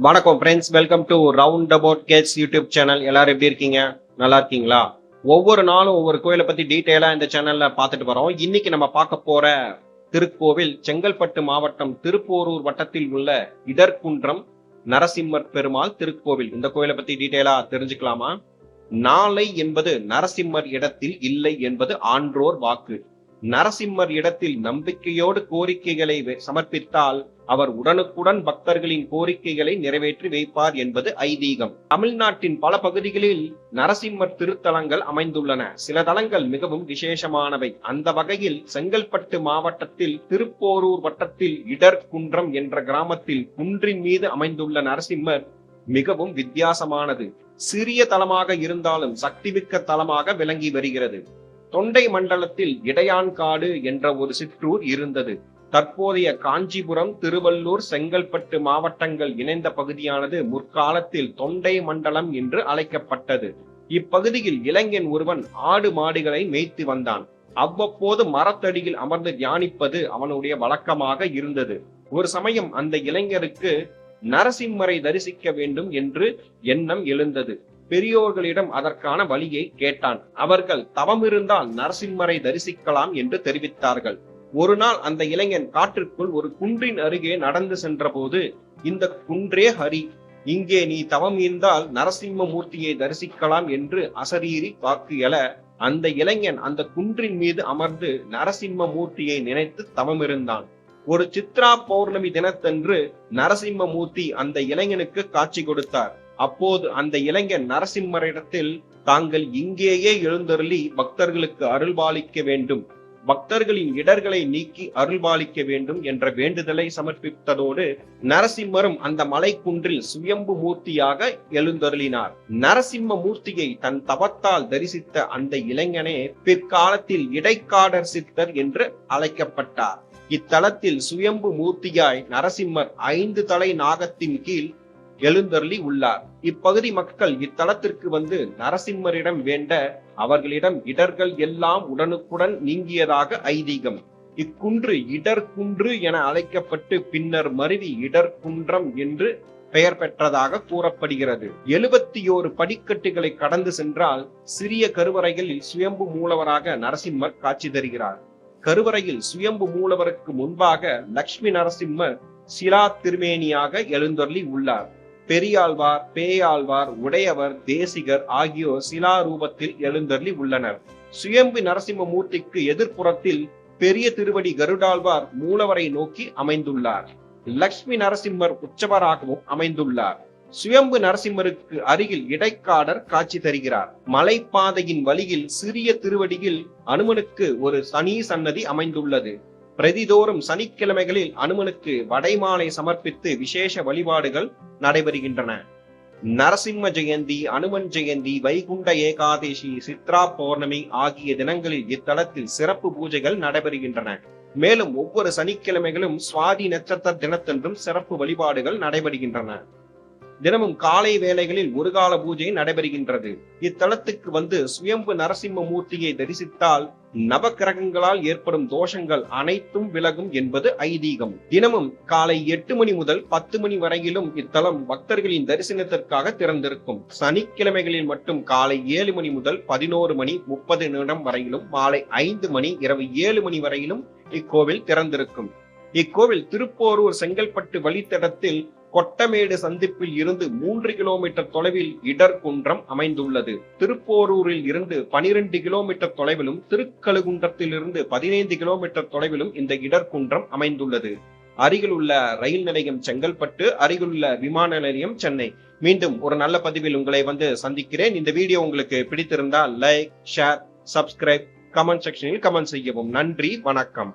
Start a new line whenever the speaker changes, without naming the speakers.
வணக்கம் friends, welcome to round about Gates YouTube channel. எல்லாரும் எப்படி இருக்கீங்க? நல்லா இருக்கீங்களா? ஒவ்வொரு நாளும் ஒவ்வொரு கோயிலை பத்தி டீட்டெயிலா இந்த சேனல்ல பார்த்துட்டு வரோம். இன்னைக்கு நம்ம பார்க்க போற திருக்கோவில் செங்கல்பட்டு மாவட்டம் திருப்போரூர் வட்டத்தில் உள்ள இடர்குன்றம் நரசிம்மர் பெருமாள் திருக்கோவில். இந்த கோயிலை பத்தி டீட்டெயிலா தெரிஞ்சுக்கலாமா? நாளை என்பது நரசிம்மர் இடத்தில் இல்லை என்பது ஆன்றோர் வாக்கு. நரசிம்மர் இடத்தில் நம்பிக்கையோடு கோரிக்கைகளை சமர்ப்பித்தால் அவர் உடனுக்குடன் பக்தர்களின் கோரிக்கைகளை நிறைவேற்றி வைப்பார் என்பது ஐதீகம். தமிழ்நாட்டின் பல பகுதிகளில் நரசிம்மர் திருத்தலங்கள் அமைந்துள்ளன. சில தலங்கள் மிகவும் விசேஷமானவை. அந்த வகையில் செங்கல்பட்டு மாவட்டத்தில் திருப்போரூர் வட்டத்தில் இடர்குன்றம் என்ற கிராமத்தில் குன்றின் மீது அமைந்துள்ள நரசிம்மர் மிகவும் வித்தியாசமானது. சிறிய தலமாக இருந்தாலும் சக்திமிக்க தலமாக விளங்கி வருகிறது. தொண்டை மண்டலத்தில் இடையான்காடு என்ற ஒரு சிற்றூர் இருந்தது. தற்போதைய காஞ்சிபுரம், திருவள்ளூர், செங்கல்பட்டு மாவட்டங்கள் இணைந்த பகுதியானது முற்காலத்தில் தொண்டை மண்டலம் என்று அழைக்கப்பட்டது. இப்பகுதியில் இளைஞன் ஒருவன் ஆடு மாடுகளை மேய்த்து வந்தான். அவ்வப்போது மரத்தடியில் அமர்ந்து தியானிப்பது அவனுடைய வழக்கமாக இருந்தது. ஒரு சமயம் அந்த இளைஞருக்கு நரசிம்மரை தரிசிக்க வேண்டும் என்று எண்ணம் எழுந்தது. பெரியோர்களிடம் அதற்கான வழியை கேட்டான். அவர்கள் தவம் இருந்தால் நரசிம்மரை தரிசிக்கலாம் என்று தெரிவித்தார்கள். ஒரு நாள் அந்த இளைஞன் காட்டிற்குள் ஒரு குன்றின் அருகே நடந்து சென்ற போது, இந்த குன்றே ஹரி, இங்கே நீ தவம் இருந்தால் நரசிம்ம மூர்த்தியை தரிசிக்கலாம் என்று அசரீரி வாக்கு எழ அந்த இளைஞன் அந்த குன்றின் மீது அமர்ந்து நரசிம்ம மூர்த்தியை நினைத்து தவம் இருந்தான். ஒரு சித்ரா பௌர்ணமி தினத்தன்று நரசிம்ம மூர்த்தி அந்த இளைஞனுக்கு காட்சி கொடுத்தார். அப்போது அந்த இளைஞன் நரசிம்மரிடத்தில் தாங்கள் இங்கேயே எழுந்தருளி பக்தர்களுக்கு அருள்பாலிக்க வேண்டும், பக்தர்களின் இடர்களை நீக்கி அருள்பாலிக்க வேண்டும் என்ற வேண்டுதலை சமர்ப்பித்ததோடு நரசிம்மரும் அந்த மலை குன்றில் சுயம்பு மூர்த்தியாக எழுந்தருளினார். நரசிம்ம மூர்த்தியை தன் தவத்தால் தரிசித்த அந்த இளைஞனே பிற்காலத்தில் இடைக்காடர் சித்தர் என்று அழைக்கப்பட்டார். இத்தலத்தில் சுயம்பு மூர்த்தியாய் நரசிம்மர் 5 தலை நாகத்தின் கீழ் எழுந்தருளி உள்ளார். இப்பகுதி மக்கள் இத்தலத்திற்கு வந்து நரசிம்மரிடம் வேண்ட அவர்களிடம் இடர்கள் எல்லாம் உடனுக்குடன் நீங்கியதாக ஐதீகம். இக்குன்று இடர்குன்று என அழைக்கப்பட்டு பின்னர் மருவி இடர்குன்றம் என்று பெயர் பெற்றதாக கூறப்படுகிறது. 71 படிக்கட்டுகளை கடந்து சென்றால் சிறிய கருவறைகளில் சுயம்பு மூலவராக நரசிம்மர் காட்சி தருகிறார். கருவறையில் சுயம்பு மூலவருக்கு முன்பாக லட்சுமி நரசிம்மர் சிலா திருமேனியாக எழுந்தருளி உள்ளார். பெரியாழ்வார், பேயாழ்வார், உடையவர், தேசிகர் ஆகியோர் சிலா ரூபத்தில் எழுந்தருளி உள்ளனர். சுயம்பு நரசிம்ம மூர்த்திக்கு எதிர்ப்புறத்தில் பெரிய திருவடி கருடாழ்வார் மூலவரை நோக்கி அமைந்துள்ளார். லட்சுமி நரசிம்மர் உற்சவராகவும் அமைந்துள்ளார். சுயம்பு நரசிம்மருக்கு அருகில் இடைக்காடர் காட்சி தருகிறார். மலைப்பாதையின் வழியில் சிறிய திருவடியில் அனுமனுக்கு ஒரு சனி சன்னதி அமைந்துள்ளது. பிரதிதோறும் சனிக்கிழமைகளில் அனுமனுக்கு வடைமாலை சமர்ப்பித்து விசேஷ வழிபாடுகள் நடைபெறுகின்றன. நரசிம்ம ஜெயந்தி, அனுமன் ஜெயந்தி, வைகுண்ட ஏகாதேசி, சித்ரா பௌர்ணமி ஆகிய தினங்களில் இத்தலத்தில் சிறப்பு பூஜைகள் நடைபெறுகின்றன. மேலும் ஒவ்வொரு சனிக்கிழமைகளும் சுவாதி நட்சத்திர தினத்தன்றும் சிறப்பு வழிபாடுகள் நடைபெறுகின்றன. தினமும் காலை வேளைகளில் ஒரு கால பூஜை நடைபெறுகின்றது. இத்தலத்துக்கு வந்து சுயம்பு நரசிம்ம மூர்த்தியை தரிசித்தால் நவக்கிரகங்களால் ஏற்படும் தோஷங்கள் அனைத்தும் விலகும் என்பது ஐதீகம். தினமும் காலை 8 மணி முதல் 10 மணி வரையிலும் இத்தலம் பக்தர்களின் தரிசனத்திற்காக திறந்திருக்கும். சனிக்கிழமைகளில் மட்டும் காலை 7 மணி முதல் 11:30 வரையிலும், மாலை 5 மணி, இரவு 7 மணி வரையிலும் இக்கோவில் திறந்திருக்கும். இக்கோவில் திருப்போரூர் செங்கல்பட்டு வழித்தடத்தில் கொட்டமேடு சந்திப்பில் இருந்து 3 கிலோமீட்டர் தொலைவில் இடர்குன்றம் அமைந்துள்ளது. திருப்போரூரில் இருந்து 12 கிலோமீட்டர் தொலைவிலும், திருக்கழுகுன்றத்தில் இருந்து 15 கிலோமீட்டர் தொலைவிலும் இந்த இடர்குன்றம் அமைந்துள்ளது. அருகிலுள்ள ரயில் நிலையம் செங்கல்பட்டு, அருகிலுள்ள விமான நிலையம் சென்னை. மீண்டும் ஒரு நல்ல பதிவில் உங்களை சந்திக்கிறேன். இந்த வீடியோ உங்களுக்கு பிடித்திருந்தால் லைக், ஷேர், சப்ஸ்கிரைப், கமெண்ட் செக்ஷனில் கமெண்ட் செய்யவும். நன்றி, வணக்கம்.